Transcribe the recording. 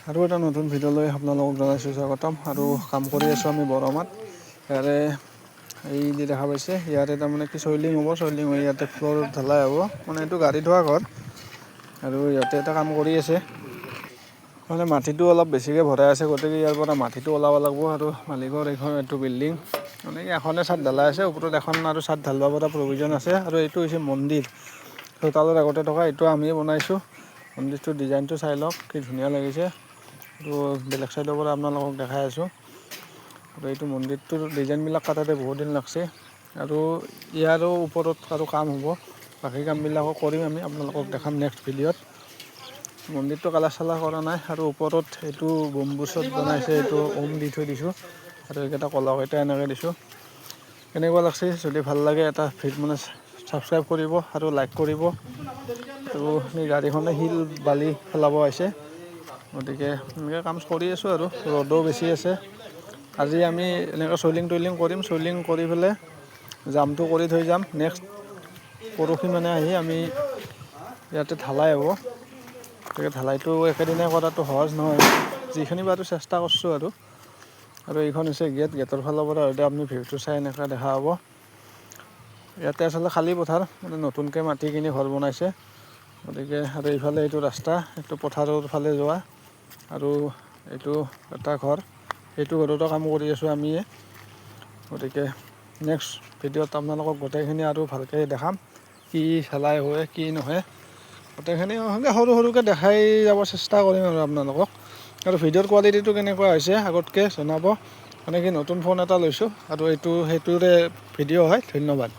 আৰু এটা নতুন ভিডিঅ'লৈ আপোনালোকক জনাইছোঁ স্বাগতম। আৰু কাম কৰি আছোঁ আমি বৰমাত। ইয়াৰে এই যে দেখা পাইছে, ইয়াতে তাৰমানে কি চইলিং হ'ব, চইলিং হৈ ইয়াতে ফ্ল'ৰ ঢালাই হ'ব, মানে এইটো গাড়ী ধোৱা ঘৰ। আৰু ইয়াতে এটা কাম কৰি আছে, মানে মাটিটো অলপ বেছিকৈ ভৰাই আছে, গতিকে ইয়াৰ পৰা মাটিটো ওলাব লাগিব। আৰু মালিকৰ এইখন এইটো বিল্ডিং, মানে এখনে ছাদ ঢালাই আছে, ওপৰত এখন আৰু ছাদ ঢালিব পৰা প্ৰভিজন আছে। আৰু এইটো হৈছে মন্দিৰ, চোতালৰ আগতে থকা, এইটো আমিয়ে বনাইছোঁ। মন্দিৰটোৰ ডিজাইনটো চাই লওক, কি ধুনীয়া লাগিছে। আৰু বেলেগ চাইডৰ পৰা আপোনালোকক দেখাই আছোঁ। আৰু এইটো মন্দিৰটোৰ ডিজাইনবিলাক কাটোতে বহুত দিন লাগছে। আৰু ইয়াৰো ওপৰত আৰু কাম হ'ব, বাকী কামবিলাকো কৰিম আমি, আপোনালোকক দেখাম নেক্সট ভিডিঅ'ত। মন্দিৰটো কালাৰ চালাৰ কৰা নাই। আৰু ওপৰত এইটো বম্বুচত বনাইছে, এইটো ওম দি থৈ দিছোঁ। আৰু এইকেইটা কলকেইটা এনেকৈ দিছোঁ। কেনেকুৱা লাগছে, যদি ভাল লাগে এটা মানে ছাবস্ক্ৰাইব কৰিব আৰু লাইক কৰিব। আৰু এই গাড়ীখনে শিল বালি পেলাব আহিছে, গতিকে এনেকৈ কাম কৰি আছোঁ। আৰু ৰ'দো বেছি আছে। আজি আমি এনেকৈ চইলিং টইলিং কৰিম, চইলিং কৰি পেলাই জামটো কৰি থৈ যাম। নেক্সট পৰহি মানে আহি আমি ইয়াতে ঢালাই হ'ব, গতিকে ঢালাইটো একেদিনাই কৰাটো সহজ নহয়, যিখিনি পাৰোঁ চেষ্টা কৰিছোঁ। আৰু এইখন হৈছে গেট, গেটৰ ফালৰ পৰা হয়তো আপুনি ভিউটো চাই এনেকৈ দেখা হ'ব। ইয়াতে আচলতে খালী পথাৰ, মানে নতুনকৈ মাটি কিনি ঘৰ বনাইছে, গতিকে। আৰু এইফালে এইটো ৰাস্তা, এইটো পথাৰৰ ফালে যোৱা। আৰু এইটো এটা ঘৰ, সেইটো ঘৰতো কাম কৰি আছোঁ আমিয়ে। গতিকে নেক্সট ভিডিঅ'ত আপোনালোকক গোটেইখিনি আৰু ভালকৈ দেখাম, কি চলাই হয় কি নহয়, গোটেইখিনি সৰু সৰুকৈ দেখাই যাব চেষ্টা কৰিম আৰু আপোনালোকক। আৰু ভিডিঅ'ৰ কোৱালিটিটো কেনেকুৱা হৈছে আগতকৈ জনাব, মানে কি নতুন ফোন এটা লৈছোঁ, আৰু সেইটোৰে ভিডিঅ' হয়। ধন্যবাদ।